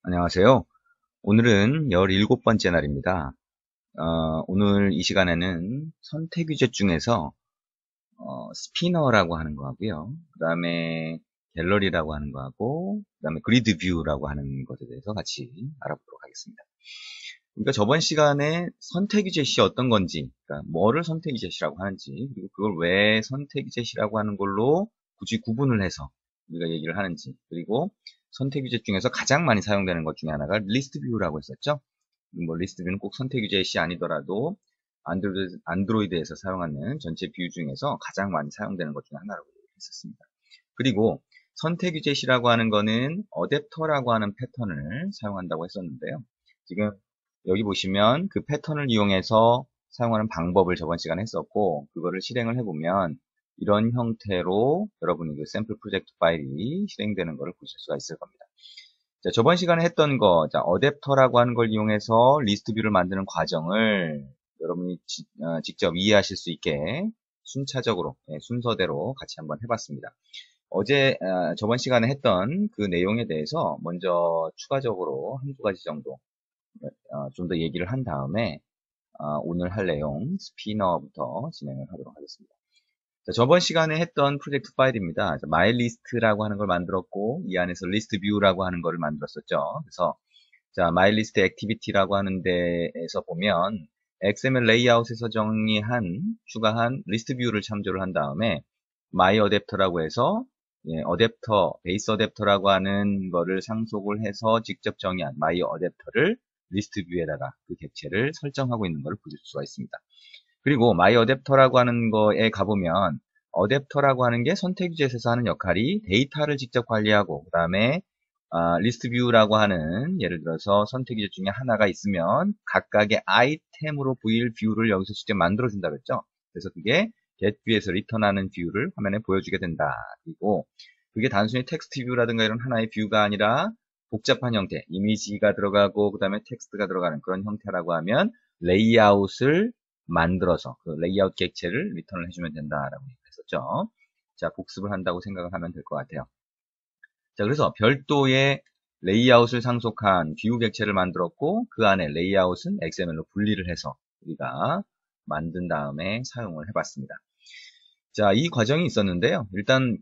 안녕하세요. 오늘은 17번째 날입니다. 오늘 이 시간에는 선택 위젯 중에서 스피너라고 하는 거하고요. 그 다음에 갤러리라고 하는 거하고, 그 다음에 그리드 뷰라고 하는 것에 대해서 같이 알아보도록 하겠습니다. 그러니까 저번 시간에 선택 위젯이 어떤 건지, 그러니까 뭐를 선택 위젯이라고 하는지, 그리고 그걸 왜 선택 위젯이라고 하는 걸로 굳이 구분을 해서 우리가 얘기를 하는지, 그리고 선택 위젯 중에서 가장 많이 사용되는 것 중에 하나가 리스트 뷰라고 했었죠. 뭐 리스트 뷰는 꼭 선택 위젯이 아니더라도 안드로이드에서 사용하는 전체 뷰 중에서 가장 많이 사용되는 것 중에 하나라고 했었습니다. 그리고 선택 위젯이라고 하는 거는 어댑터라고 하는 패턴을 사용한다고 했었는데요. 지금 여기 보시면 그 패턴을 이용해서 사용하는 방법을 저번 시간에 했었고, 그거를 실행을 해보면 이런 형태로 여러분이 그 샘플 프로젝트 파일이 실행되는 것을 보실 수가 있을 겁니다. 자, 저번 시간에 했던 거, 자, 어댑터라고 하는 걸 이용해서 리스트 뷰를 만드는 과정을 여러분이 직접 이해하실 수 있게 순차적으로, 순서대로 같이 한번 해봤습니다. 저번 시간에 했던 그 내용에 대해서 먼저 추가적으로 한두 가지 정도 좀 더 얘기를 한 다음에 오늘 할 내용 스피너부터 진행을 하도록 하겠습니다. 자, 저번 시간에 했던 프로젝트 파일입니다. 마이리스트라고 하는 걸 만들었고 이 안에서 리스트 뷰라고 하는 거를 만들었었죠. 그래서 자, 마이리스트 액티비티라고 하는 데에서 보면 XML 레이아웃에서 추가한 리스트 뷰를 참조를 한 다음에 마이 어댑터라고 해서 어댑터, 베이스 어댑터라고 하는 거를 상속을 해서 직접 정의한 마이 어댑터를 리스트 뷰에다가 그 객체를 설정하고 있는 것을 보실 수가 있습니다. 그리고 마이 어댑터라고 하는 거에 가보면 어댑터라고 하는 게 선택 위젯에서 하는 역할이 데이터를 직접 관리하고 그 다음에 리스트 뷰라고 하는 예를 들어서 선택 위젯 중에 하나가 있으면 각각의 아이템으로 보일 뷰를 여기서 직접 만들어준다 그랬죠. 그래서 그게 get 뷰에서 리턴하는 뷰를 화면에 보여주게 된다. 그리고 그게 단순히 텍스트 뷰라든가 이런 하나의 뷰가 아니라 복잡한 형태, 이미지가 들어가고 그 다음에 텍스트가 들어가는 그런 형태라고 하면 레이아웃을 만들어서 그 레이아웃 객체를 리턴을 해주면 된다라고 했었죠. 자, 복습을 한다고 생각을 하면 될 것 같아요. 자, 그래서 별도의 레이아웃을 상속한 뷰 객체를 만들었고 그 안에 레이아웃은 XML로 분리를 해서 우리가 만든 다음에 사용을 해봤습니다. 자, 이 과정이 있었는데요. 일단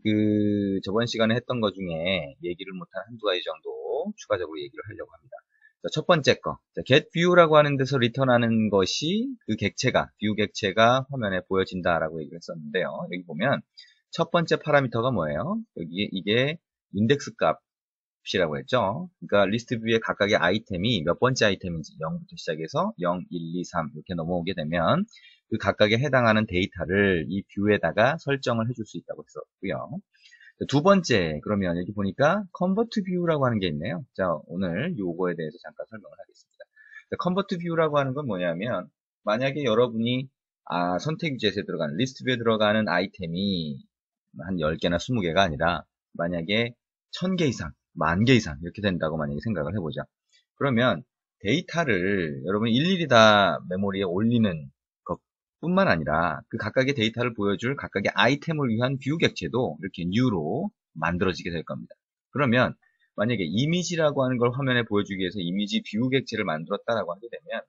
저번 시간에 했던 것 중에 얘기를 못한 한두 가지 정도 추가적으로 얘기를 하려고 합니다. 자, 첫 번째 거. 자, get view라고 하는 데서 리턴하는 것이 그 객체가, view 객체가 화면에 보여진다라고 얘기를 했었는데요. 여기 보면 첫 번째 파라미터가 뭐예요? 이게 인덱스 값이라고 했죠. 그러니까 리스트 뷰의 각각의 아이템이 몇 번째 아이템인지 0부터 시작해서 0, 1, 2, 3 이렇게 넘어오게 되면 그 각각에 해당하는 데이터를 이 뷰에다가 설정을 해줄 수 있다고 했었고요. 두 번째, 그러면 여기 보니까 컨버트 뷰라고 하는 게 있네요. 자, 오늘 요거에 대해서 잠깐 설명을 하겠습니다. 컨버트 뷰라고 하는 건 뭐냐면 만약에 여러분이 선택 위젯에 들어가는 리스트 뷰에 들어가는 아이템이 한 10개나 20개가 아니라 만약에 1000개 이상, 10,000개 이상 이렇게 된다고 만약에 생각을 해보자. 그러면 데이터를 여러분이 일일이 다 메모리에 올리는 뿐만 아니라 그 각각의 데이터를 보여줄 각각의 아이템을 위한 뷰 객체도 이렇게 new로 만들어지게 될 겁니다. 그러면 만약에 이미지라고 하는 걸 화면에 보여주기 위해서 이미지 뷰 객체를 만들었다라고 하게 되면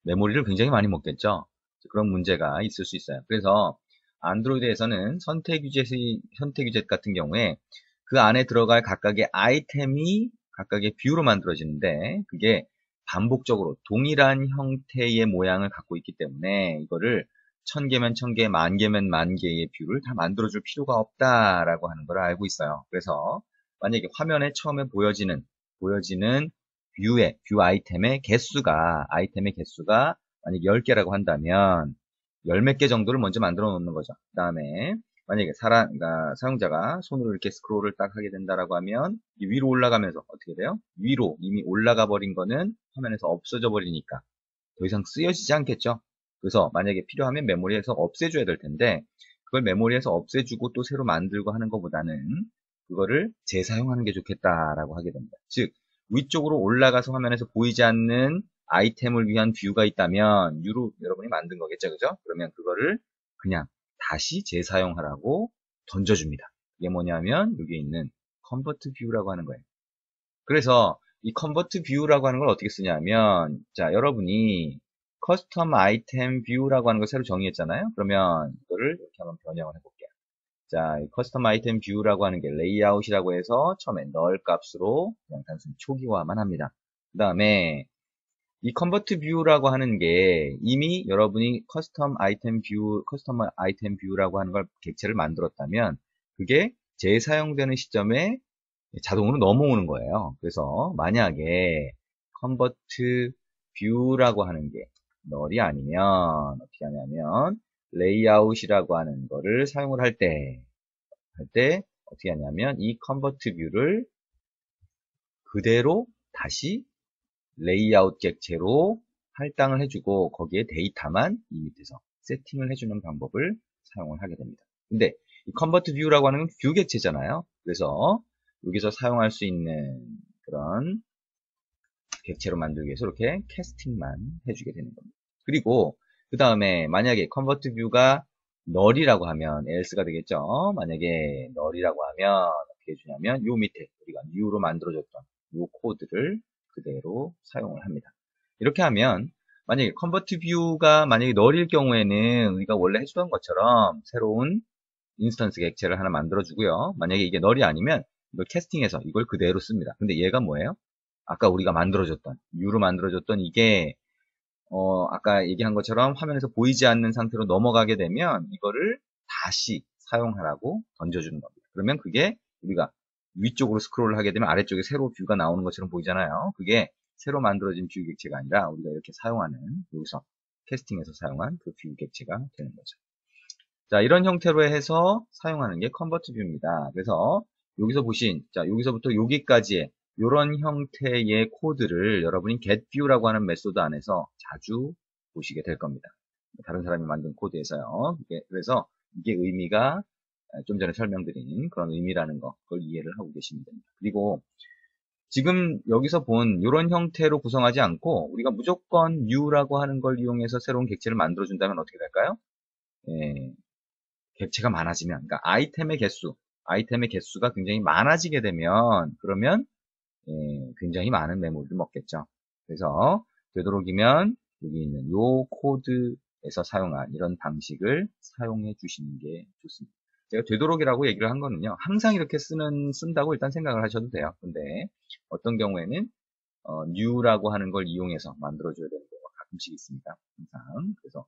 메모리를 굉장히 많이 먹겠죠. 그런 문제가 있을 수 있어요. 그래서 안드로이드에서는 선택 위젯 같은 경우에 그 안에 들어갈 각각의 아이템이 각각의 뷰로 만들어지는데 그게 반복적으로 동일한 형태의 모양을 갖고 있기 때문에 이거를 1000개면 1000개, 10,000개면 10,000개의 뷰를 다 만들어줄 필요가 없다라고 하는 걸 알고 있어요. 그래서 만약에 화면에 처음에 보여지는 뷰 아이템의 개수가 만약에 10개라고 한다면 열 몇 개 정도를 먼저 만들어 놓는 거죠. 그 다음에 만약에 그러니까 사용자가 손으로 이렇게 스크롤을 딱 하게 된다라고 하면 위로 올라가면서 어떻게 돼요? 위로 이미 올라가 버린 거는 화면에서 없어져 버리니까 더 이상 쓰여지지 않겠죠. 그래서 만약에 필요하면 메모리에서 없애줘야 될 텐데 그걸 메모리에서 없애주고 또 새로 만들고 하는 것보다는 그거를 재사용하는 게 좋겠다라고 하게 됩니다. 즉 위쪽으로 올라가서 화면에서 보이지 않는 아이템을 위한 뷰가 있다면 유로 여러분이 만든 거겠죠, 그죠? 그러면 그거를 그냥 다시 재사용하라고 던져줍니다. 이게 뭐냐면 여기 있는 컨버트 뷰라고 하는 거예요. 그래서 이 convert view라고 하는 걸 어떻게 쓰냐면, 자, 여러분이 custom item view라고 하는 걸 새로 정의했잖아요? 그러면 이거를 이렇게 한번 변형을 해볼게요. 자, 이 custom item view라고 하는 게 layout이라고 해서 처음에 null 값으로 그냥 단순히 초기화만 합니다. 그 다음에 이 convert view라고 하는 게 이미 여러분이 custom item view라고 하는 걸 객체를 만들었다면 그게 재사용되는 시점에 자동으로 넘어오는 거예요. 그래서 만약에 convert view라고 하는 게 null이 아니면 어떻게 하냐면 layout이라고 하는 거를 사용을 할 때 어떻게 하냐면 이 convert view를 그대로 다시 레이아웃 객체로 할당을 해주고 거기에 데이터만 이 밑에서 세팅을 해주는 방법을 사용을 하게 됩니다. 근데 이 convert view라고 하는 건 뷰 객체잖아요. 그래서 여기서 사용할 수 있는 그런 객체로 만들기 위해서 이렇게 캐스팅만 해주게 되는 겁니다. 그리고 그 다음에 만약에 convert view가 null이라고 하면 else가 되겠죠. 만약에 null이라고 하면 어떻게 해주냐면 요 밑에 우리가 new로 만들어줬던 요 코드를 그대로 사용을 합니다. 이렇게 하면 만약에 convert view가 만약에 null일 경우에는 우리가 원래 해주던 것처럼 새로운 인스턴스 객체를 하나 만들어주고요. 만약에 이게 null이 아니면 이걸 캐스팅해서 이걸 그대로 씁니다. 근데 얘가 뭐예요? 아까 우리가 만들어줬던 new로 만들어줬던 이게 아까 얘기한 것처럼 화면에서 보이지 않는 상태로 넘어가게 되면 이거를 다시 사용하라고 던져주는 겁니다. 그러면 그게 우리가 위쪽으로 스크롤을 하게 되면 아래쪽에 새로 뷰가 나오는 것처럼 보이잖아요. 그게 새로 만들어진 뷰 객체가 아니라 우리가 이렇게 사용하는 여기서 캐스팅해서 사용한 그 뷰 객체가 되는 거죠. 자, 이런 형태로 해서 사용하는 게 컨버트 뷰입니다. 그래서 여기서 보신, 자, 여기서부터 여기까지의 이런 형태의 코드를 여러분이 getView라고 하는 메소드 안에서 자주 보시게 될 겁니다. 다른 사람이 만든 코드에서요. 그래서 이게 의미가 좀 전에 설명드린 그런 의미라는 거, 그걸 이해를 하고 계시면 됩니다. 그리고 지금 여기서 본 이런 형태로 구성하지 않고 우리가 무조건 new라고 하는 걸 이용해서 새로운 객체를 만들어준다면 어떻게 될까요? 예, 객체가 많아지면, 그러니까 아이템의 개수가 굉장히 많아지게 되면, 그러면 굉장히 많은 메모리를 먹겠죠. 그래서 되도록이면 여기 있는 요 코드에서 사용한 이런 방식을 사용해 주시는 게 좋습니다. 제가 되도록이라고 얘기를 한 거는요, 항상 이렇게 쓴다고 일단 생각을 하셔도 돼요. 근데 어떤 경우에는 new라고 하는 걸 이용해서 만들어줘야 되는 경우가 가끔씩 있습니다. 항상. 그래서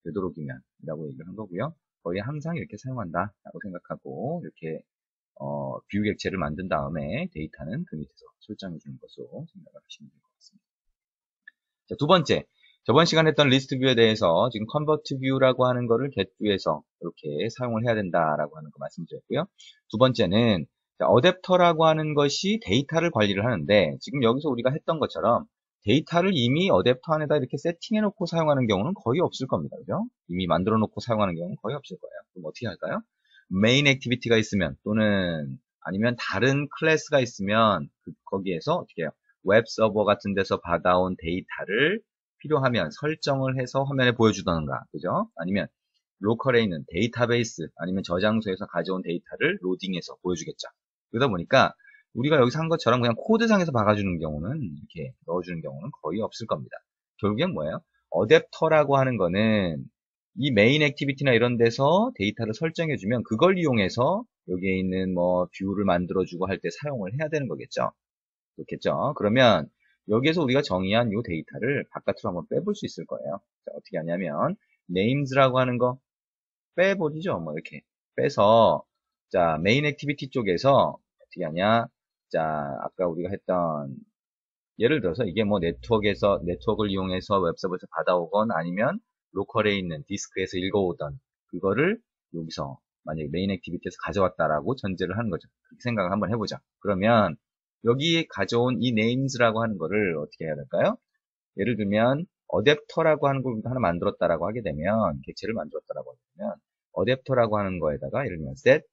되도록이면이라고 얘기를 한 거고요. 거의 항상 이렇게 사용한다라고 생각하고 이렇게 뷰 객체를 만든 다음에 데이터는 그 밑에서 설정해 주는 것으로 생각을 하시면 될 것 같습니다. 자, 두 번째, 저번 시간에 했던 리스트 뷰에 대해서 지금 컨버트 뷰라고 하는 거를 get뷰에서 이렇게 사용을 해야 된다라고 하는 거 말씀드렸고요. 두 번째는 어댑터라고 하는 것이 데이터를 관리를 하는데 지금 여기서 우리가 했던 것처럼 데이터를 이미 어댑터 안에다 이렇게 세팅해 놓고 사용하는 경우는 거의 없을 겁니다. 그죠? 이미 만들어 놓고 사용하는 경우는 거의 없을 거예요. 그럼 어떻게 할까요? 메인 액티비티가 있으면 또는 아니면 다른 클래스가 있으면 거기에서 어떻게 해요? 웹 서버 같은 데서 받아온 데이터를 필요하면 설정을 해서 화면에 보여주던가, 그죠? 아니면 로컬에 있는 데이터베이스 아니면 저장소에서 가져온 데이터를 로딩해서 보여주겠죠. 그러다 보니까 우리가 여기서 한 것처럼 그냥 코드상에서 박아주는 경우는 이렇게 넣어주는 경우는 거의 없을 겁니다. 결국엔 뭐예요? 어댑터라고 하는 거는 이 메인 액티비티나 이런 데서 데이터를 설정해주면 그걸 이용해서 여기에 있는 뭐 뷰를 만들어주고 할 때 사용을 해야 되는 거겠죠. 그렇겠죠. 그러면 여기에서 우리가 정의한 이 데이터를 바깥으로 한번 빼볼 수 있을 거예요. 자, 어떻게 하냐면 names라고 하는 거 빼버리죠. 뭐 이렇게 빼서 자 메인 액티비티 쪽에서 어떻게 하냐. 자 아까 우리가 했던 예를 들어서 이게 뭐 네트워크를 이용해서 웹서버에서 받아오건 아니면 로컬에 있는 디스크에서 읽어오던 그거를 여기서 만약에 메인 액티비티에서 가져왔다라고 전제를 하는 거죠. 그렇게 생각을 한번 해보자. 그러면 여기 가져온 이 names라고 하는 거를 어떻게 해야 될까요? 예를 들면 어댑터라고 하는 걸 하나 만들었다라고 하게 되면 객체를 만들었다라고 하게 되면 어댑터라고 하는 거에다가 예를 들면 set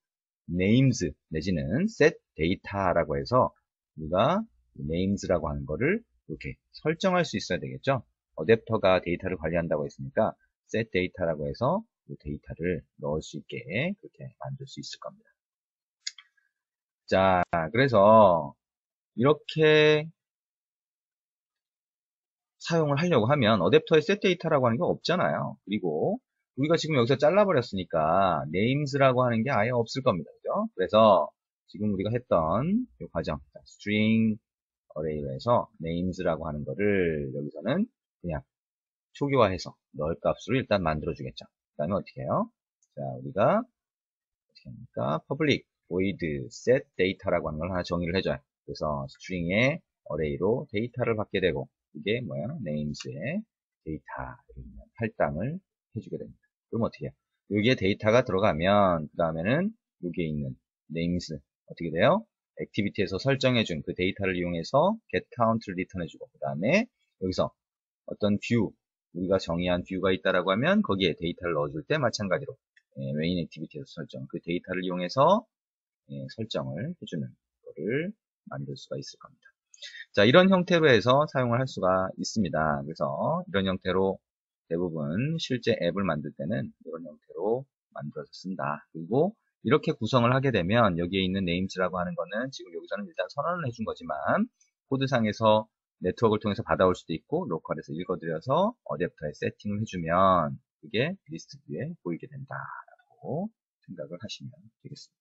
names 내지는 set data라고 해서 우리가 names라고 하는 거를 이렇게 설정할 수 있어야 되겠죠. 어댑터가 데이터를 관리한다고 했으니까 set data라고 해서 이 데이터를 넣을 수 있게 그렇게 만들 수 있을 겁니다. 자, 그래서 이렇게 사용을 하려고 하면 어댑터에 setData라고 하는 게 없잖아요. 그리고 우리가 지금 여기서 잘라버렸으니까 names라고 하는 게 아예 없을 겁니다. 그죠? 그래서 지금 우리가 했던 이 과정, string array로 해서 names라고 하는 거를 여기서는 그냥 초기화해서 널 값으로 일단 만들어주겠죠. 그 다음에 어떻게 해요? 자, 우리가 어떻게 합니까? public void set data라고 하는 걸 하나 정의를 해줘요. 그래서 string의 array로 데이터를 받게 되고, 이게 뭐야? names의 데이터 할당을 해주게 됩니다. 그럼 어떻게 해요? 여기에 데이터가 들어가면, 그 다음에는 여기에 있는 names 어떻게 돼요? 액티비티에서 설정해준 그 데이터를 이용해서 get count를 리턴해주고, 그 다음에 여기서 어떤 뷰, 우리가 정의한 뷰가 있다라고 하면 거기에 데이터를 넣어줄 때 마찬가지로 메인 액티비티에서 설정, 그 데이터를 이용해서 설정을 해주는 거를 만들 수가 있을 겁니다. 자, 이런 형태로 해서 사용을 할 수가 있습니다. 그래서 이런 형태로 대부분 실제 앱을 만들 때는 이런 형태로 만들어서 쓴다. 그리고 이렇게 구성을 하게 되면 여기에 있는 names라고 하는 거는 지금 여기서는 일단 선언을 해준 거지만 코드상에서 네트워크를 통해서 받아올 수도 있고 로컬에서 읽어드려서 어댑터에 세팅을 해주면 그게 리스트 뷰에 보이게 된다라고 생각을 하시면 되겠습니다.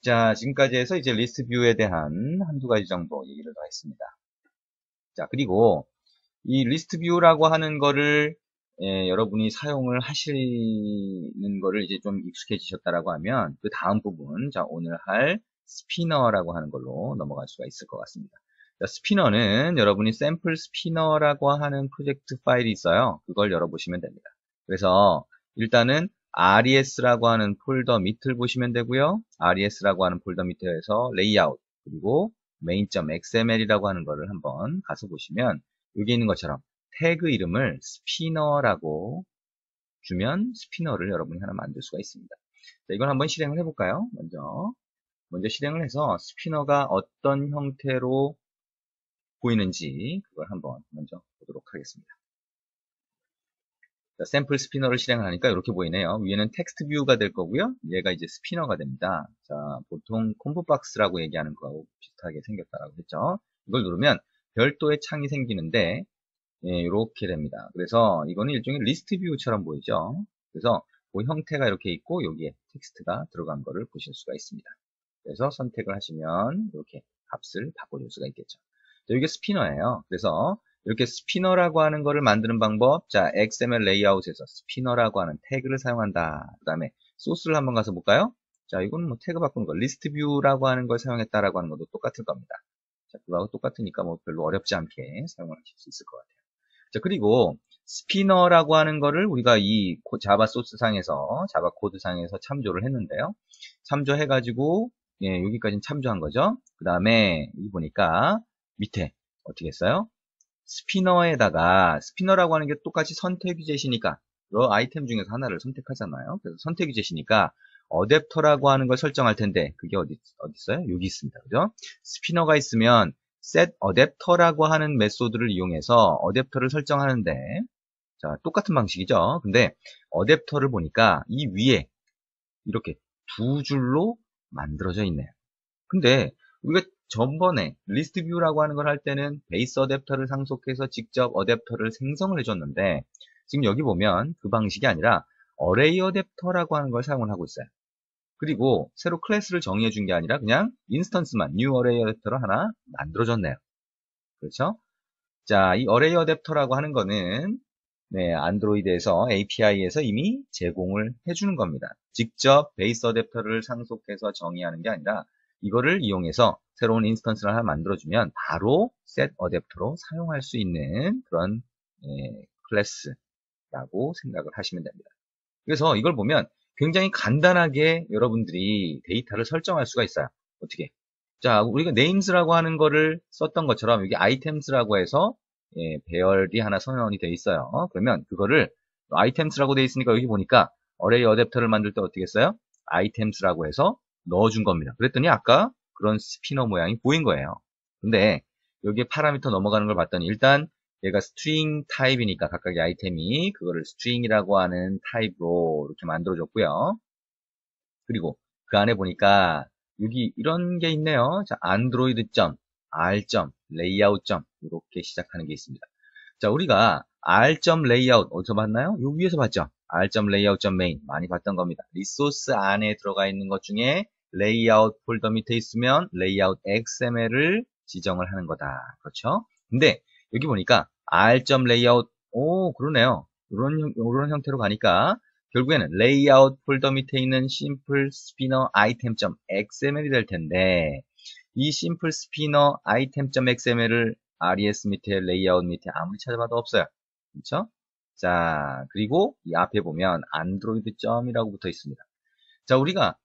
자, 지금까지 해서 이제 리스트 뷰에 대한 한두 가지 정도 얘기를 더 했습니다. 자, 그리고 이 리스트 뷰라고 하는 거를 여러분이 사용을 하시는 거를 이제 좀 익숙해지셨다라고 하면 그 다음 부분, 자, 오늘 할 스피너라고 하는 걸로 넘어갈 수가 있을 것 같습니다. 자, 스피너는 여러분이 샘플 스피너라고 하는 프로젝트 파일이 있어요. 그걸 열어보시면 됩니다. 그래서 일단은 res라고 하는 폴더 밑을 보시면 되고요. res라고 하는 폴더 밑에서 레이아웃 그리고 main.xml이라고 하는 거를 한번 가서 보시면 여기 있는 것처럼 태그 이름을 스피너라고 주면 스피너를 여러분이 하나 만들 수가 있습니다. 자, 이걸 한번 실행을 해볼까요? 먼저 실행을 해서 스피너가 어떤 형태로 보이는지 그걸 한번 먼저 보도록 하겠습니다. 자, 샘플 스피너를 실행을 하니까 이렇게 보이네요. 위에는 텍스트 뷰가 될 거고요. 얘가 이제 스피너가 됩니다. 자, 보통 콤보박스라고 얘기하는 거하고 비슷하게 생겼다라고 했죠. 이걸 누르면 별도의 창이 생기는데 이렇게 됩니다. 그래서 이거는 일종의 리스트 뷰처럼 보이죠. 그래서 그 형태가 이렇게 있고 여기에 텍스트가 들어간 거를 보실 수가 있습니다. 그래서 선택을 하시면 이렇게 값을 바꿔줄 수가 있겠죠. 자, 이게 스피너예요. 그래서 이렇게 스피너라고 하는 거를 만드는 방법, 자, XML 레이아웃에서 스피너라고 하는 태그를 사용한다. 그 다음에 소스를 한번 가서 볼까요? 자, 이건 뭐 태그 바꾸는 거, 리스트 뷰라고 하는 걸 사용했다라고 하는 것도 똑같을 겁니다. 자, 그거하고 똑같으니까 뭐 별로 어렵지 않게 사용을 하실 수 있을 것 같아요. 자, 그리고 스피너라고 하는 거를 우리가 이 자바 소스 상에서, 자바 코드 상에서 참조를 했는데요. 참조해가지고, 여기까지는 참조한 거죠. 그 다음에, 여기 보니까, 밑에, 어떻게 했어요? 스피너라고 하는 게 똑같이 선택 유제시니까, 그 아이템 중에서 하나를 선택하잖아요. 그래서 선택 유제시니까, 어댑터라고 하는 걸 설정할 텐데, 그게 어디 있어요? 여기 있습니다. 그죠? 스피너가 있으면, set adapter라고 하는 메소드를 이용해서 어댑터를 설정하는데, 자, 똑같은 방식이죠. 근데 어댑터를 보니까 이 위에 이렇게 두 줄로 만들어져 있네요. 근데 우리가 전번에 리스트 뷰라고 하는 걸 할 때는 베이스 어댑터를 상속해서 직접 어댑터를 생성을 해줬는데 지금 여기 보면 그 방식이 아니라 어레이 어댑터라고 하는 걸 사용을 하고 있어요. 그리고 새로 클래스를 정의해 준 게 아니라 그냥 인스턴스만 new array 어댑터를 하나 만들어줬네요. 그렇죠? 자, 이 어레이 어댑터라고 하는 거는 안드로이드에서 API에서 이미 제공을 해주는 겁니다. 직접 베이스 어댑터를 상속해서 정의하는 게 아니라 이거를 이용해서 새로운 인스턴스를 하나 만들어주면 바로 set 어댑터로 사용할 수 있는 그런 클래스라고 생각을 하시면 됩니다. 그래서 이걸 보면 굉장히 간단하게 여러분들이 데이터를 설정할 수가 있어요. 어떻게? 자, 우리가 names라고 하는 거를 썼던 것처럼 여기 items라고 해서 배열이 하나 선언이 되어 있어요. 그러면 그거를 items라고 되어 있으니까 여기 보니까 array 어댑터를 만들 때 어떻게 했어요? items라고 해서 넣어준 겁니다. 그랬더니 아까 그런 스피너 모양이 보인 거예요. 근데 여기에 파라미터 넘어가는 걸 봤더니 일단 얘가 스트링 타입이니까 각각의 아이템이 그거를 스트링이라고 하는 타입으로 이렇게 만들어줬고요. 그리고 그 안에 보니까 여기 이런 게 있네요. 자, r.layout. 이렇게 시작하는 게 있습니다. 자, 우리가 r.layout 어디서 봤나요? 요 위에서 봤죠? r.layout.main 많이 봤던 겁니다. 리소스 안에 들어가 있는 것 중에 layout 폴더 밑에 있으면 layout xml을 지정을 하는 거다. 그렇죠? 근데 여기 보니까 r.layout 오, 그러네요. 이런 형태로 가니까 결국에는 layout 폴더 밑에 있는 simple spinner item.xml이 될 텐데 이 심플 스피너 item.xml을 res 밑에 레이아웃 밑에 아무리 찾아봐도 없어요. 그렇죠? 자, 그리고 이 앞에 보면 android.이라고 붙어 있습니다. 자, 우리가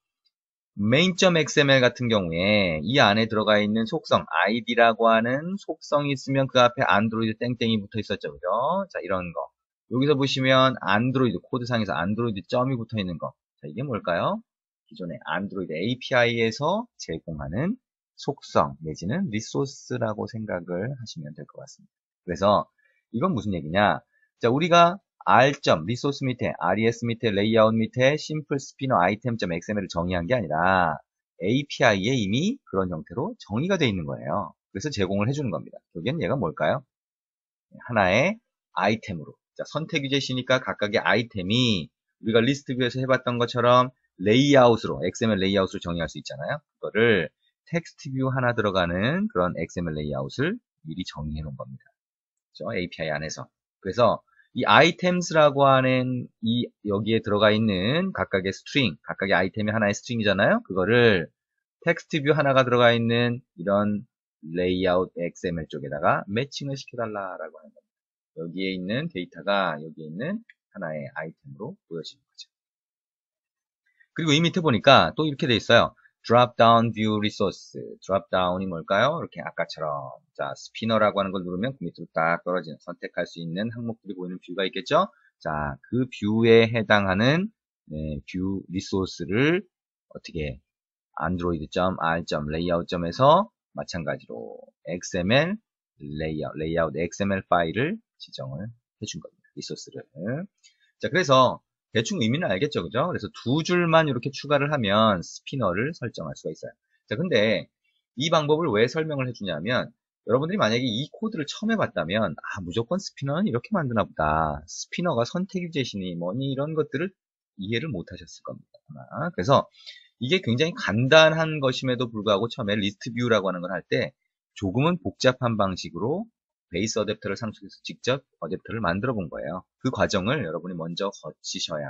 main.xml 같은 경우에 이 안에 들어가 있는 속성 id라고 하는 속성이 있으면 그 앞에 android 땡땡이 붙어 있었죠. 그죠? 자, 이런 거. 여기서 보시면 android 코드상에서 android 점이 붙어 있는 거. 자, 이게 뭘까요? 기존의 안드로이드 API에서 제공하는 속성 내지는 리소스라고 생각을 하시면 될 것 같습니다. 그래서 이건 무슨 얘기냐? 자, 우리가 r. 리소스 밑에 res 밑에 레이아웃 밑에 심플 스피너 item.xml을 정의한 게 아니라 API에 이미 그런 형태로 정의가 되어 있는 거예요. 그래서 제공을 해주는 겁니다. 여기는 얘가 뭘까요? 하나의 아이템으로. 자, 선택 유제시니까 각각의 아이템이 우리가 리스트 뷰에서 해봤던 것처럼 레이아웃으로, XML 레이아웃으로 정의할 수 있잖아요. 그거를 텍스트 뷰 하나 들어가는 그런 XML 레이아웃을 미리 정의해 놓은 겁니다. 그렇죠? API 안에서. 그래서 이 items라고 하는 이 여기에 들어가 있는 각각의 스트링, 각각의 아이템이 하나의 스트링이잖아요. 그거를 텍스트 뷰 하나가 들어가 있는 이런 레이아웃 XML 쪽에다가 매칭을 시켜달라라고 하는 겁니다. 여기에 있는 데이터가 여기에 있는 하나의 아이템으로 보여지는 거죠. 그리고 이 밑에 보니까 또 이렇게 돼 있어요. drop down view resource. drop down이 뭘까요? 이렇게 아까처럼. 자, 스피너라고 하는 걸 누르면 그 밑으로 딱 떨어지는 선택할 수 있는 항목들이 보이는 뷰가 있겠죠? 자, 그 뷰에 해당하는 뷰 리소스를 어떻게 android.r.layout.에서 마찬가지로 XML 레이아웃 XML 파일을 지정을 해준 겁니다. 리소스를. 자, 그래서 대충 의미는 알겠죠, 그죠? 그래서 두 줄만 이렇게 추가를 하면 스피너를 설정할 수가 있어요. 자, 근데 이 방법을 왜 설명을 해주냐면 여러분들이 만약에 이 코드를 처음 해봤다면 무조건 스피너는 이렇게 만드나 보다. 스피너가 선택 유제시니 뭐니 이런 것들을 이해를 못 하셨을 겁니다. 아마. 그래서 이게 굉장히 간단한 것임에도 불구하고 처음에 리스트 뷰라고 하는 걸 할 때 조금은 복잡한 방식으로 베이스 어댑터를 상속해서 직접 어댑터를 만들어 본 거예요. 그 과정을 여러분이 먼저 거치셔야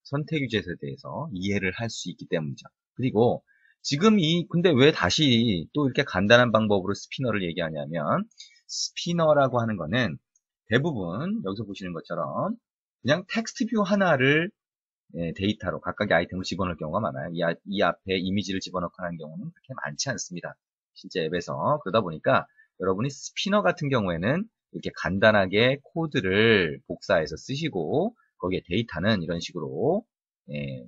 선택 유제에 대해서 이해를 할 수 있기 때문이죠. 그리고 지금 근데 왜 다시 또 이렇게 간단한 방법으로 스피너를 얘기하냐면 스피너라고 하는 거는 대부분 여기서 보시는 것처럼 그냥 텍스트 뷰 하나를 데이터로 각각의 아이템을 집어넣을 경우가 많아요. 이 앞에 이미지를 집어넣고 하는 경우는 그렇게 많지 않습니다. 실제 앱에서. 그러다 보니까 여러분이 스피너 같은 경우에는 이렇게 간단하게 코드를 복사해서 쓰시고 거기에 데이터는 이런 식으로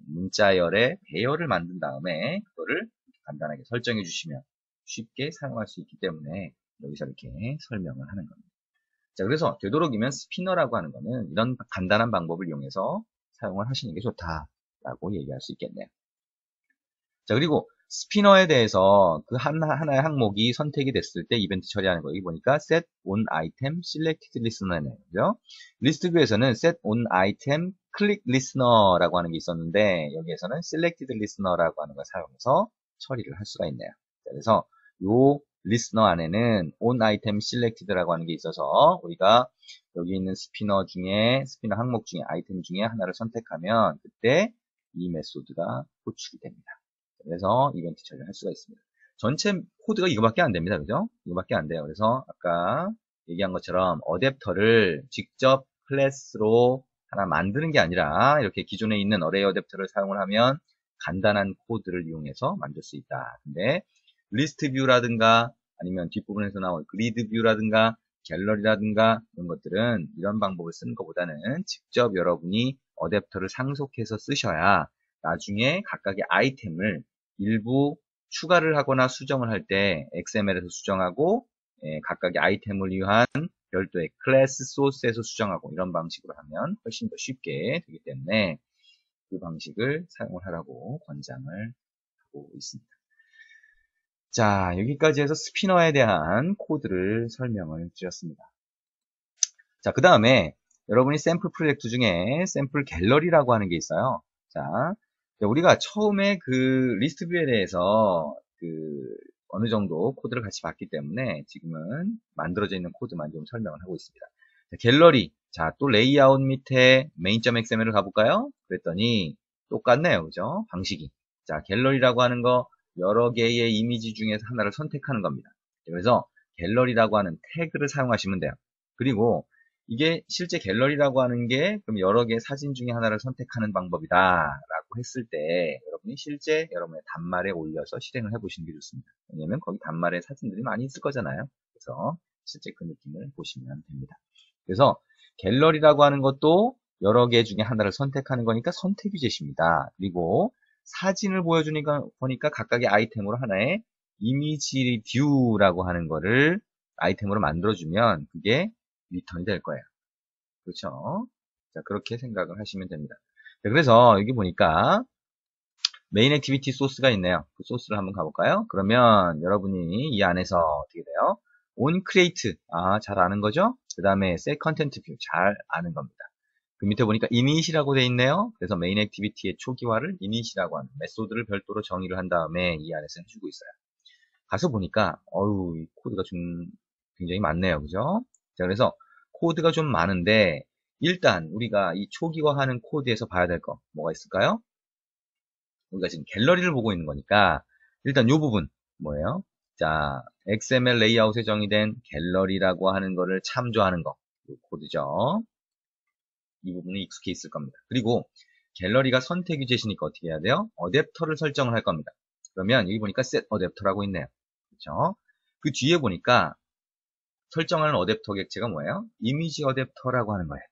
문자열의 배열을 만든 다음에 그거를 간단하게 설정해 주시면 쉽게 사용할 수 있기 때문에 여기서 이렇게 설명을 하는 겁니다. 자, 그래서 되도록이면 스피너라고 하는 거는 이런 간단한 방법을 이용해서 사용을 하시는 게 좋다라고 얘기할 수 있겠네요. 자, 그리고 스피너에 대해서 그 하나의 항목이 선택이 됐을 때 이벤트 처리하는 거. 여기 보니까 set on item selected listener네요. 그죠? 리스트 뷰에서는 set on item click listener라고 하는 게 있었는데 여기에서는 selected listener라고 하는 걸 사용해서 처리를 할 수가 있네요. 자, 그래서 요 리스너 안에는 on item selected라고 하는 게 있어서 우리가 여기 있는 스피너 항목 중에 아이템 중에 하나를 선택하면 그때 이 메소드가 호출이 됩니다. 그래서 이벤트 처리를 할 수가 있습니다. 전체 코드가 이거밖에 안 됩니다. 그죠? 이거밖에 안 돼요. 그래서 아까 얘기한 것처럼 어댑터를 직접 클래스로 하나 만드는 게 아니라 이렇게 기존에 있는 어레이 어댑터를 사용을 하면 간단한 코드를 이용해서 만들 수 있다. 근데 리스트 뷰라든가 아니면 뒷부분에서 나올 그리드 뷰라든가 갤러리라든가 이런 것들은 이런 방법을 쓰는 것보다는 직접 여러분이 어댑터를 상속해서 쓰셔야 나중에 각각의 아이템을 일부 추가를 하거나 수정을 할 때 XML에서 수정하고 각각의 아이템을 위한 별도의 클래스 소스에서 수정하고 이런 방식으로 하면 훨씬 더 쉽게 되기 때문에 그 방식을 사용을 하라고 권장을 하고 있습니다. 자, 여기까지 해서 스피너에 대한 코드를 설명을 드렸습니다. 자, 그 다음에 여러분이 샘플 프로젝트 중에 샘플 갤러리라고 하는 게 있어요. 자, 우리가 처음에 그 리스트 뷰에 대해서 어느 정도 코드를 같이 봤기 때문에 지금은 만들어져 있는 코드만 좀 설명을 하고 있습니다. 자, 갤러리. 자, 또 레이아웃 밑에 main.xml을 가볼까요? 그랬더니 똑같네요. 그죠? 방식이. 자, 갤러리라고 하는 거 여러 개의 이미지 중에서 하나를 선택하는 겁니다. 그래서 갤러리라고 하는 태그를 사용하시면 돼요. 그리고 이게 실제 갤러리라고 하는 게 그럼 여러 개의 사진 중에 하나를 선택하는 방법이다 라고 했을 때 여러분이 실제 여러분의 단말에 올려서 실행을 해보시는 게 좋습니다. 왜냐면 거기 단말에 사진들이 많이 있을 거잖아요. 그래서 실제 그 느낌을 보시면 됩니다. 그래서 갤러리라고 하는 것도 여러 개 중에 하나를 선택하는 거니까 선택 위젯입니다. 그리고 사진을 보여주니까 보니까 각각의 아이템으로 하나의 이미지 뷰라고 하는 거를 아이템으로 만들어주면 그게 리턴이 될 거예요. 그렇죠? 자, 그렇게 생각을 하시면 됩니다. 자, 그래서 여기 보니까 메인 액티비티 소스가 있네요. 그 소스를 한번 가볼까요? 그러면 여러분이 이 안에서 어떻게 돼요? on create. 아, 잘 아는 거죠? 그 다음에 set content view. 잘 아는 겁니다. 그 밑에 보니까 init이라고 돼 있네요. 그래서 메인 액티비티의 초기화를 init이라고 하는 메소드를 별도로 정의를 한 다음에 이 안에서 해주고 있어요. 가서 보니까 어우, 이 코드가 좀 굉장히 많네요. 그죠? 자, 그래서 코드가 좀 많은데 일단 우리가 이 초기화하는 코드에서 봐야 될 거 뭐가 있을까요? 우리가 지금 갤러리를 보고 있는 거니까 일단 이 부분 뭐예요? 자, XML 레이아웃에 정의된 갤러리라고 하는 거를 참조하는 거. 이 코드죠. 이 부분이 익숙해 있을 겁니다. 그리고 갤러리가 선택 위젯이니까 어떻게 해야 돼요? 어댑터를 설정을 할 겁니다. 그러면 여기 보니까 set 어댑터라고 있네요. 그렇죠? 그 뒤에 보니까 설정하는 어댑터 객체가 뭐예요? 이미지 어댑터라고 하는 거예요.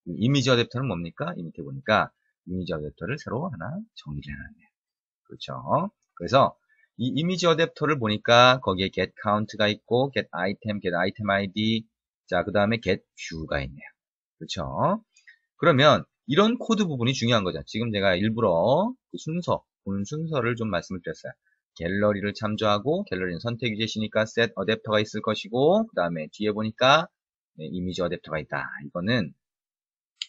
이미지 어댑터는 뭡니까? 이 밑에 보니까 이미지 어댑터를 새로 하나 정의를 해놨네요. 그렇죠? 그래서 이 이미지 어댑터를 보니까 거기에 get count가 있고 get item, get item ID, 자, 그 다음에 get view가 있네요. 그렇죠? 그러면 이런 코드 부분이 중요한 거죠. 지금 제가 일부러 그 본 순서를 좀 말씀을 드렸어요. 갤러리를 참조하고 갤러리는 선택 위젯이니까 set 어댑터가 있을 것이고 그 다음에 뒤에 보니까 이미지 어댑터가 있다. 이거는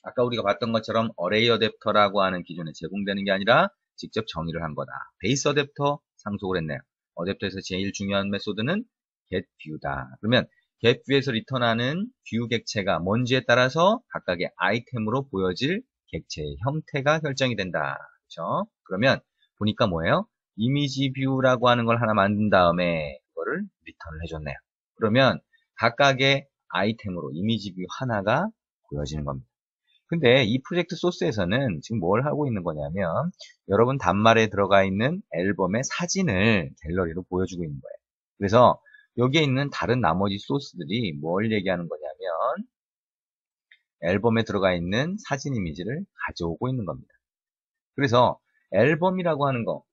아까 우리가 봤던 것처럼 어레이 어댑터라고 하는 기존에 제공되는 게 아니라 직접 정의를 한 거다. 베이스 어댑터 상속을 했네요. 어댑터에서 제일 중요한 메소드는 getView다. 그러면 getView에서 리턴하는 view 객체가 뭔지에 따라서 각각의 아이템으로 보여질 객체의 형태가 결정이 된다. 그렇죠? 그러면 보니까 뭐예요? 이미지 뷰라고 하는 걸 하나 만든 다음에 그거를 리턴을 해줬네요. 그러면 각각의 아이템으로 이미지 뷰 하나가 보여지는 겁니다. 근데 이 프로젝트 소스에서는 지금 뭘 하고 있는 거냐면 여러분 단말에 들어가 있는 앨범의 사진을 갤러리로 보여주고 있는 거예요. 그래서 여기에 있는 다른 나머지 소스들이 뭘 얘기하는 거냐면 앨범에 들어가 있는 사진 이미지를 가져오고 있는 겁니다. 그래서 앨범이라고 하는 거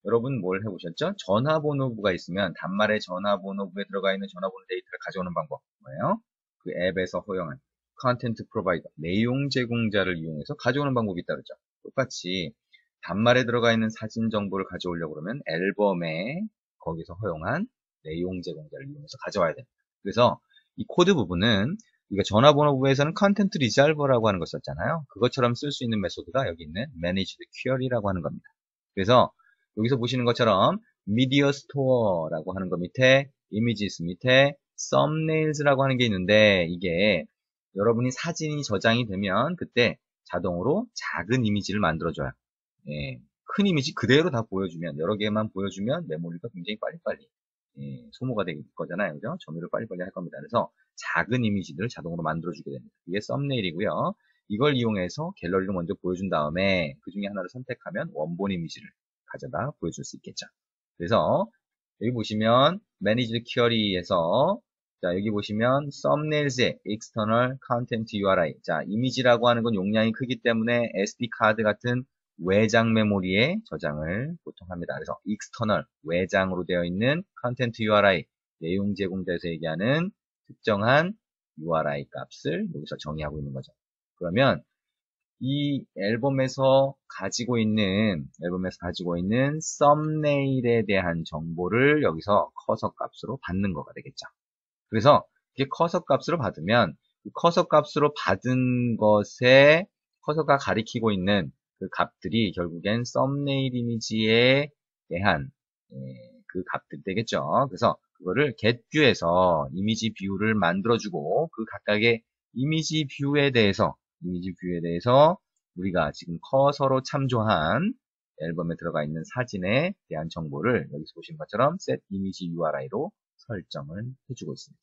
여러분 뭘 해보셨죠? 전화번호부가 있으면 단말의 전화번호부에 들어가 있는 전화번호 데이터를 가져오는 방법 뭐예요? 그 앱에서 허용한 컨텐트 프로바이더, 내용 제공자를 이용해서 가져오는 방법이 있다 그랬죠. 똑같이 단말에 들어가 있는 사진 정보를 가져오려고 그러면 앨범에 거기서 허용한 내용 제공자를 이용해서 가져와야 됩니다. 그래서 이 코드 부분은 우리가 전화번호부에서는 컨텐트 리졸버라고 하는 거 썼잖아요. 그것처럼 쓸 수 있는 메소드가 여기 있는 managed query라고 하는 겁니다. 그래서 여기서 보시는 것처럼 media store라고 하는 거 밑에 images 밑에 thumbnails라고 하는 게 있는데 이게 여러분이 사진이 저장이 되면 그때 자동으로 작은 이미지를 만들어줘요. 예, 큰 이미지 그대로 다 보여주면 여러 개만 보여주면 메모리가 굉장히 빨리빨리 소모가 될 거잖아요. 그죠? 점유를 빨리빨리 할 겁니다. 그래서 작은 이미지들을 자동으로 만들어주게 됩니다. 이게 썸네일이고요. 이걸 이용해서 갤러리를 먼저 보여준 다음에 그 중에 하나를 선택하면 원본 이미지를 가져다 보여줄 수 있겠죠. 그래서 여기 보시면 Managed Query에서 자 여기 보시면 썸네일즈의 External Content URI 자 이미지라고 하는 건 용량이 크기 때문에 SD 카드 같은 외장 메모리에 저장을 보통 합니다. 그래서 external, 외장으로 되어 있는 content URI, 내용 제공자에서 얘기하는 특정한 URI 값을 여기서 정의하고 있는 거죠. 그러면 이 앨범에서 가지고 있는 썸네일에 대한 정보를 여기서 커서 값으로 받는 거가 되겠죠. 그래서 이게 커서 값으로 받으면 이 커서 값으로 받은 것에 커서가 가리키고 있는 그 값들이 결국엔 썸네일 이미지에 대한 그 값들이 되겠죠. 그래서 그거를 getView에서 이미지 뷰를 만들어주고 그 각각의 이미지 뷰에 대해서 우리가 지금 커서로 참조한 앨범에 들어가 있는 사진에 대한 정보를 여기서 보시는 것처럼 set image URI로 설정을 해주고 있습니다.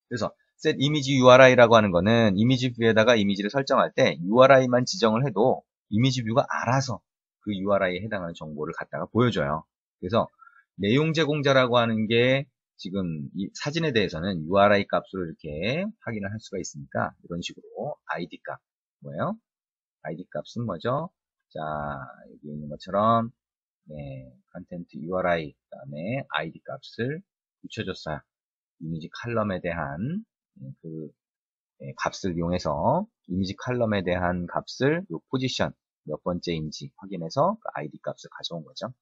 그래서 set image URI라고 하는 거는 이미지 뷰에다가 이미지를 설정할 때 URI만 지정을 해도 이미지 뷰가 알아서 그 URI에 해당하는 정보를 갖다가 보여줘요. 그래서 내용 제공자라고 하는 게 지금 이 사진에 대해서는 URI 값으로 이렇게 확인을 할 수가 있으니까 이런 식으로 ID 값 뭐예요? ID 값은 뭐죠? 자, 여기 있는 것처럼 컨텐트 URI 그다음에 ID 값을 붙여줬어요. 이미지 칼럼에 대한 그 값을 이용해서 이미지 칼럼에 대한 값을 요 포지션 몇 번째인지 확인해서 그 ID 값을 가져온 거죠.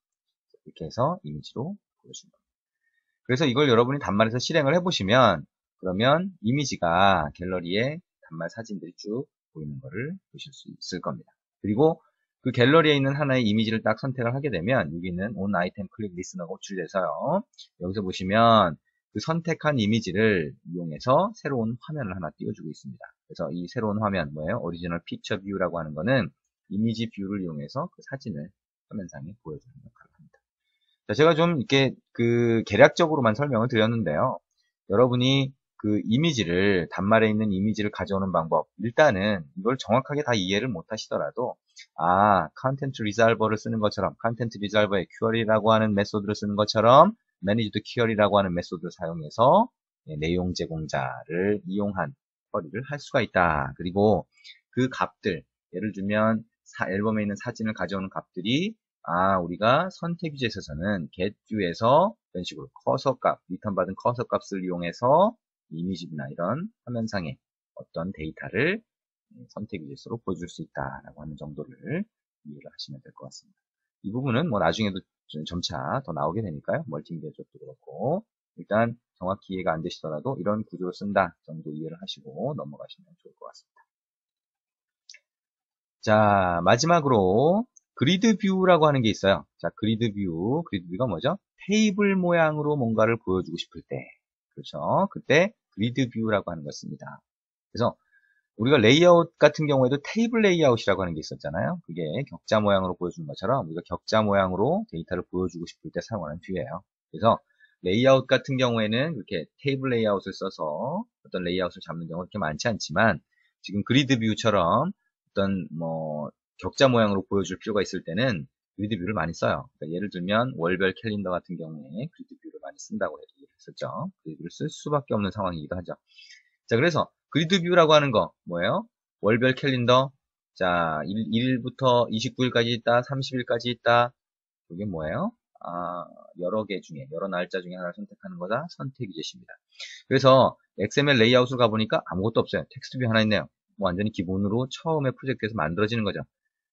이렇게 해서 이미지로 보여준 겁니다. 그래서 이걸 여러분이 단말에서 실행을 해보시면 그러면 이미지가 갤러리에 단말 사진들이 쭉 보이는 것을 보실 수 있을 겁니다. 그리고 그 갤러리에 있는 하나의 이미지를 딱 선택을 하게 되면 여기 있는 On Item Click Listener가 호출돼서요. 여기서 보시면 그 선택한 이미지를 이용해서 새로운 화면을 하나 띄워주고 있습니다. 그래서 이 새로운 화면 뭐예요? 오리지널 픽처 뷰라고 하는 거는 이미지 뷰를 이용해서 그 사진을 화면상에 보여주는 역할을 합니다. 자, 제가 좀 이렇게 그 계략적으로만 설명을 드렸는데요. 여러분이 그 이미지를, 단말에 있는 이미지를 가져오는 방법, 일단은 이걸 정확하게 다 이해를 못 하시더라도, 컨텐트 리졸버를 쓰는 것처럼, 컨텐트 리졸버의 큐어리라고 하는 메소드를 쓰는 것처럼, 매니지드 큐어리라고 하는 메소드를 사용해서 내용 제공자를 이용한 쿼리를 할 수가 있다. 그리고 그 값들, 예를 들면 앨범에 있는 사진을 가져오는 값들이 우리가 선택 유제에 있어서는 getView에서 이런 식으로 커서 값, 리턴 받은 커서 값을 이용해서 이미지나 이런 화면상의 어떤 데이터를 선택 유제로 보여줄 수 있다라고 하는 정도를 이해를 하시면 될 것 같습니다. 이 부분은 뭐 나중에도 점차 더 나오게 되니까요. 멀티미디어 쪽도 그렇고 일단 정확히 이해가 안 되시더라도 이런 구조를 쓴다 정도 이해를 하시고 넘어가시면 좋을 것 같습니다. 자, 마지막으로 그리드 뷰라고 하는 게 있어요. 자, 그리드 뷰가 뭐죠? 테이블 모양으로 뭔가를 보여주고 싶을 때, 그렇죠? 그때 그리드 뷰라고 하는 것입니다. 그래서 우리가 레이아웃 같은 경우에도 테이블 레이아웃이라고 하는 게 있었잖아요. 그게 격자 모양으로 보여주는 것처럼 우리가 격자 모양으로 데이터를 보여주고 싶을 때 사용하는 뷰예요. 그래서 레이아웃 같은 경우에는 이렇게 테이블 레이아웃을 써서 어떤 레이아웃을 잡는 경우가 그렇게 많지 않지만 지금 그리드 뷰처럼 어떤 뭐 격자 모양으로 보여줄 필요가 있을 때는 그리드 뷰를 많이 써요. 그러니까 예를 들면 월별 캘린더 같은 경우에 그리드 뷰를 많이 쓴다고 얘기했었죠. 그리드 뷰를 쓸 수밖에 없는 상황이기도 하죠. 자, 그래서 그리드 뷰라고 하는 거 뭐예요? 월별 캘린더. 자, 1일부터 29일까지 있다, 30일까지 있다. 그게 뭐예요? 여러 개 중에, 여러 날짜 중에 하나를 선택하는 거다. 선택 유제시입니다. 그래서 XML 레이아웃을 가보니까 아무것도 없어요. 텍스트 뷰 하나 있네요. 뭐 완전히 기본으로 처음에 프로젝트에서 만들어지는 거죠.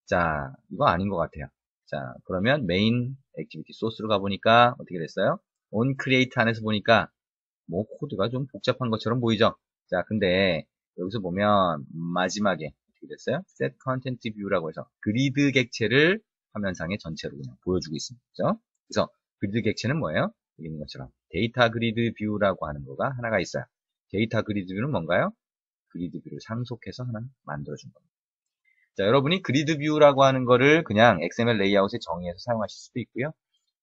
자, 이거 아닌 것 같아요. 자, 그러면 메인 액티비티 소스로 가보니까 어떻게 됐어요? on create 안에서 보니까 뭐 코드가 좀 복잡한 것처럼 보이죠? 자, 근데 여기서 보면 마지막에 어떻게 됐어요? set content view라고 해서 그리드 객체를 화면상에 전체로 그냥 보여주고 있습니다. 그죠? 그래서 그리드 객체는 뭐예요? 여기 있는 것처럼 데이터 그리드 뷰라고 하는 거가 하나가 있어요. 데이터 그리드 뷰는 뭔가요? 그리드 뷰를 상속해서 하나 만들어준 겁니다. 자, 여러분이 그리드 뷰라고 하는 거를 그냥 XML 레이아웃에 정의해서 사용하실 수도 있고요.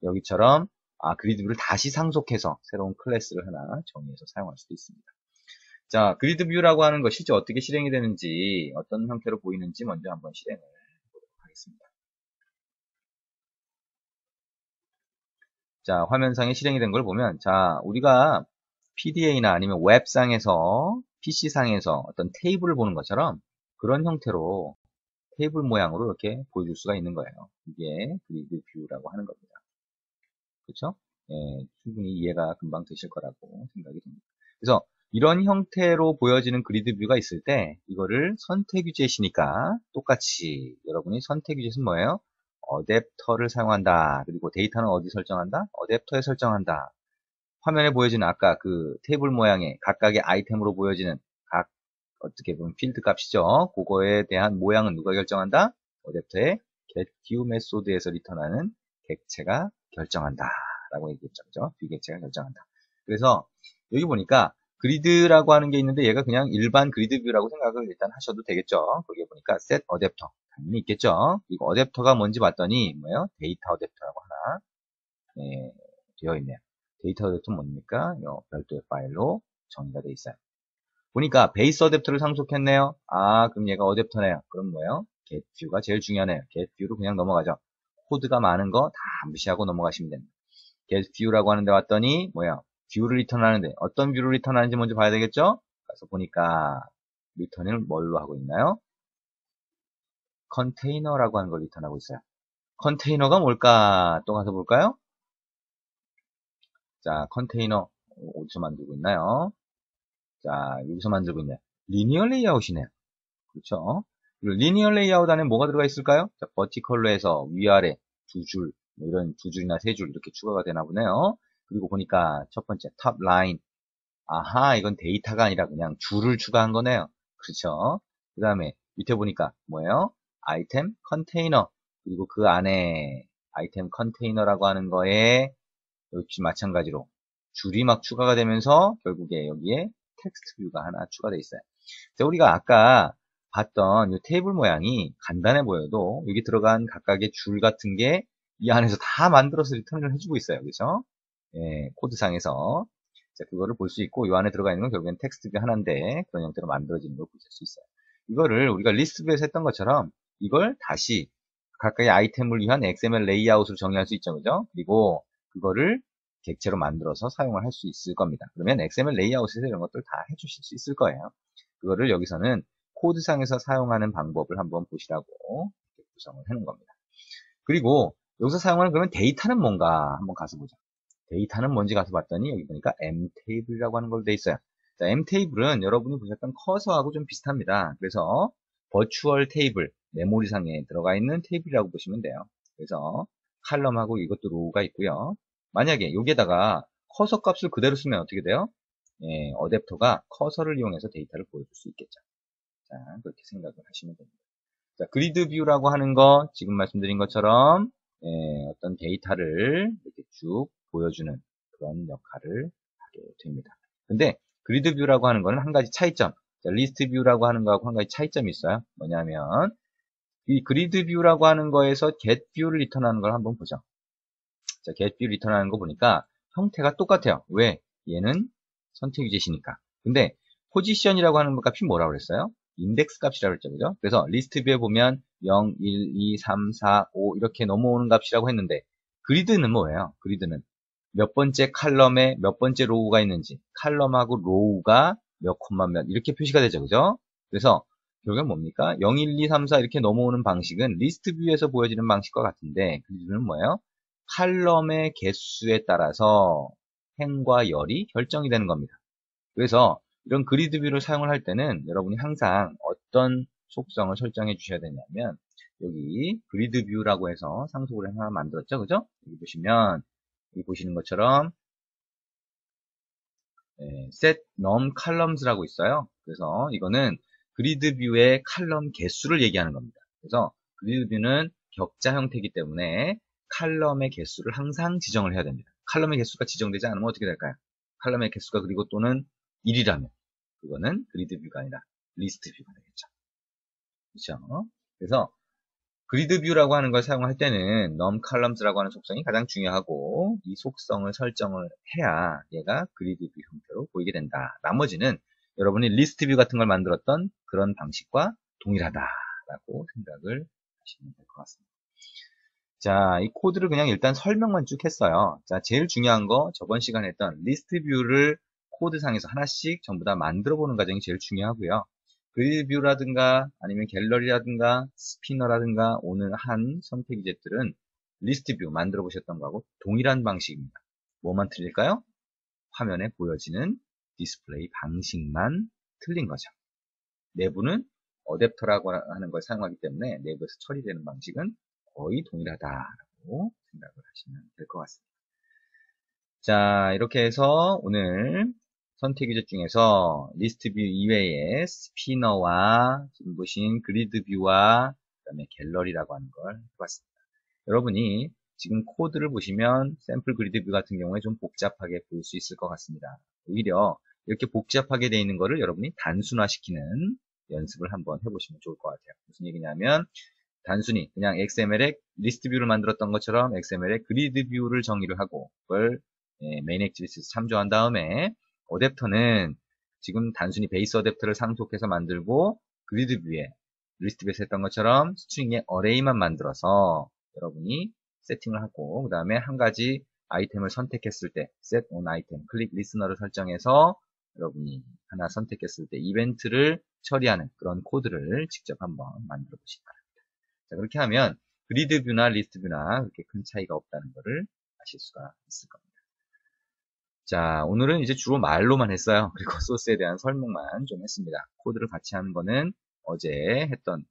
여기처럼 그리드 뷰를 다시 상속해서 새로운 클래스를 하나 정의해서 사용할 수도 있습니다. 자, 그리드 뷰라고 하는 거 실제 어떻게 실행이 되는지, 어떤 형태로 보이는지 먼저 한번 실행을 해보도록 하겠습니다. 자, 화면상에 실행이 된 걸 보면, 자, 우리가 PDA나 아니면 웹상에서, PC상에서 어떤 테이블을 보는 것처럼 그런 형태로 테이블 모양으로 이렇게 보여줄 수가 있는 거예요. 이게 그리드 뷰라고 하는 겁니다. 그렇죠? 예, 충분히 이해가 금방 되실 거라고 생각이 듭니다. 그래서 이런 형태로 보여지는 그리드 뷰가 있을 때 이거를 선택 위젯이니까 똑같이 여러분이 선택 위젯은 뭐예요? 어댑터를 사용한다. 그리고 데이터는 어디 설정한다? 어댑터에 설정한다. 화면에 보여지는 아까 그 테이블 모양의 각각의 아이템으로 보여지는 각 어떻게 보면 필드 값이죠. 그거에 대한 모양은 누가 결정한다? 어댑터의 getView 메소드에서 리턴하는 객체가 결정한다. 라고 얘기했죠. 그죠? 뷰객체가 결정한다. 그래서 여기 보니까 그리드라고 하는 게 있는데 얘가 그냥 일반 그리드 뷰라고 생각을 일단 하셔도 되겠죠. 거기에 보니까 set 어댑터 당연히 있겠죠. 이거 어댑터가 뭔지 봤더니 뭐예요? 데이터 어댑터라고 하나 되어 있네요. 데이터 어댑터는 뭡니까? 별도의 파일로 정의가 되어 있어요. 보니까 베이스 어댑터를 상속했네요. 아, 그럼 얘가 어댑터네요. 그럼 뭐예요? getView가 제일 중요하네요. getView로 그냥 넘어가죠. 코드가 많은 거 다 무시하고 넘어가시면 됩니다. getView라고 하는데 왔더니 뭐야? 뷰를 리턴하는데 어떤 뷰를 리턴하는지 먼저 봐야 되겠죠? 그래서 보니까 리턴을 뭘로 하고 있나요? 컨테이너라고 하는 걸 리턴하고 있어요. 컨테이너가 뭘까? 또 가서 볼까요? 자, 컨테이너 어디서 만들고 있나요? 자, 여기서 만들고 있네요. 리니어 레이아웃이네요. 그렇죠? 리니어 레이아웃 안에 뭐가 들어가 있을까요? 자, 버티컬로 해서 위아래 두 줄, 뭐 이런 두 줄이나 세 줄 이렇게 추가가 되나 보네요. 그리고 보니까 첫 번째 탑 라인. 아하, 이건 데이터가 아니라 그냥 줄을 추가한 거네요. 그렇죠? 그 다음에 밑에 보니까 뭐예요? 아이템 컨테이너. 그리고 그 안에 아이템 컨테이너라고 하는 거에 역시 마찬가지로 줄이 막 추가가 되면서 결국에 여기에 텍스트 뷰가 하나 추가되어 있어요. 자, 우리가 아까 봤던 이 테이블 모양이 간단해 보여도 여기 들어간 각각의 줄 같은 게 이 안에서 다 만들어서 리턴을 해주고 있어요. 그죠? 예, 코드상에서. 자, 그거를 볼 수 있고 이 안에 들어가 있는 건 결국엔 텍스트 뷰 하나인데 그런 형태로 만들어지는 걸 보실 수 있어요. 이거를 우리가 리스트 뷰에서 했던 것처럼 이걸 다시 각각의 아이템을 위한 XML 레이아웃으로 정의할 수 있죠. 그죠? 그리고 그거를 객체로 만들어서 사용을 할 수 있을 겁니다. 그러면 XML 레이아웃에서 이런 것들 다 해주실 수 있을 거예요. 그거를 여기서는 코드상에서 사용하는 방법을 한번 보시라고 구성을 해놓은 겁니다. 그리고 여기서 사용하는 그러면 데이터는 뭔가 한번 가서 보죠. 데이터는 뭔지 가서 봤더니 여기 보니까 mtable이라고 하는 걸로 돼 있어요. 자, mtable은 여러분이 보셨던 커서하고 좀 비슷합니다. 그래서 버추얼 테이블, 메모리상에 들어가 있는 테이블이라고 보시면 돼요. 그래서 칼럼하고 이것도 로우가 있고요. 만약에 여기에다가 커서 값을 그대로 쓰면 어떻게 돼요? 예, 어댑터가 커서를 이용해서 데이터를 보여줄 수 있겠죠. 자, 그렇게 생각을 하시면 됩니다. 자, 그리드 뷰라고 하는 거, 지금 말씀드린 것처럼, 예, 어떤 데이터를 이렇게 쭉 보여주는 그런 역할을 하게 됩니다. 근데, 그리드 뷰라고 하는 거는 한 가지 차이점. 자, 리스트 뷰라고 하는 거하고 한 가지 차이점이 있어요. 뭐냐면, 이 그리드 뷰라고 하는 거에서 get 뷰를 리턴하는 걸 한번 보죠. 자, get 뷰 리턴하는 거 보니까 형태가 똑같아요. 왜? 얘는 선택 위젯이니까. 근데, 포지션이라고 하는 값이 뭐라고 그랬어요? 인덱스 값이라고 했죠. 그죠? 그래서 리스트 뷰에 보면 0, 1, 2, 3, 4, 5 이렇게 넘어오는 값이라고 했는데 그리드는 뭐예요? 그리드는 몇 번째 칼럼에 몇 번째 로우가 있는지 칼럼하고 로우가 몇 콤마 몇 이렇게 표시가 되죠. 그죠? 그래서 결국엔 뭡니까? 0, 1, 2, 3, 4 이렇게 넘어오는 방식은 리스트 뷰에서 보여지는 방식과 같은데 그리드는 뭐예요? 칼럼의 개수에 따라서 행과 열이 결정이 되는 겁니다. 그래서 이런 그리드 뷰를 사용을 할 때는 여러분이 항상 어떤 속성을 설정해 주셔야 되냐면 여기 그리드 뷰라고 해서 상속을 하나 만들었죠. 그죠? 여기 보시면 여기 보시는 것처럼 set num columns라고 있어요. 그래서 이거는 그리드 뷰의 칼럼 개수를 얘기하는 겁니다. 그래서 그리드 뷰는 격자 형태이기 때문에 칼럼의 개수를 항상 지정을 해야 됩니다. 칼럼의 개수가 지정되지 않으면 어떻게 될까요? 칼럼의 개수가 그리고 또는 1이라면 그거는 그리드 뷰가 아니라 리스트 뷰가 되겠죠. 그렇죠? 그래서 그리드 뷰라고 하는 걸 사용할 때는 num columns라고 하는 속성이 가장 중요하고 이 속성을 설정을 해야 얘가 그리드 뷰 형태로 보이게 된다. 나머지는 여러분이 리스트 뷰 같은 걸 만들었던 그런 방식과 동일하다라고 생각을 하시면 될 것 같습니다. 자, 이 코드를 그냥 일단 설명만 쭉 했어요. 자, 제일 중요한 거 저번 시간에 했던 리스트 뷰를 코드상에서 하나씩 전부 다 만들어 보는 과정이 제일 중요하고요. 그리드 뷰라든가 아니면 갤러리라든가 스피너라든가 오늘 한 선택 위젯들은 리스트 뷰 만들어 보셨던 거하고 동일한 방식입니다. 뭐만 틀릴까요? 화면에 보여지는 디스플레이 방식만 틀린 거죠. 내부는 어댑터라고 하는 걸 사용하기 때문에 내부에서 처리되는 방식은 거의 동일하다라고 생각을 하시면 될 것 같습니다. 자, 이렇게 해서 오늘 선택 유저 중에서 리스트 뷰 이외에 스피너와 지금 보신 그리드 뷰와 그다음에 갤러리라고 하는 걸 해봤습니다. 여러분이 지금 코드를 보시면 샘플 그리드 뷰 같은 경우에 좀 복잡하게 보일 수 있을 것 같습니다. 오히려 이렇게 복잡하게 되어 있는 거를 여러분이 단순화시키는 연습을 한번 해보시면 좋을 것 같아요. 무슨 얘기냐면 단순히 그냥 XML에 리스트 뷰를 만들었던 것처럼 XML에 그리드 뷰를 정의를 하고 그걸 메인 액티비티에서 참조한 다음에 어댑터는 지금 단순히 베이스 어댑터를 상속해서 만들고 그리드 뷰에 리스트 뷰에서 했던 것처럼 스트링의 어레이만 만들어서 여러분이 세팅을 하고 그 다음에 한 가지 아이템을 선택했을 때 set on item, 클릭 리스너를 설정해서 여러분이 하나 선택했을 때 이벤트를 처리하는 그런 코드를 직접 한번 만들어 보시기 바랍니다. 자, 그렇게 하면 그리드 뷰나 리스트 뷰나 그렇게 큰 차이가 없다는 것을 아실 수가 있을 겁니다. 자, 오늘은 이제 주로 말로만 했어요. 그리고 소스에 대한 설명만 좀 했습니다. 코드를 같이 하는 거는 어제 했던,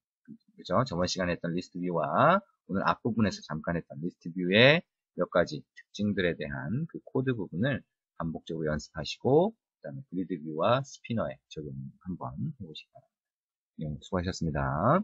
그죠? 저번 시간에 했던 리스트 뷰와 오늘 앞부분에서 잠깐 했던 리스트 뷰의 몇 가지 특징들에 대한 그 코드 부분을 반복적으로 연습하시고, 그 다음에 그리드 뷰와 스피너에 적용 한번 해보시기 바랍니다. 네, 수고하셨습니다.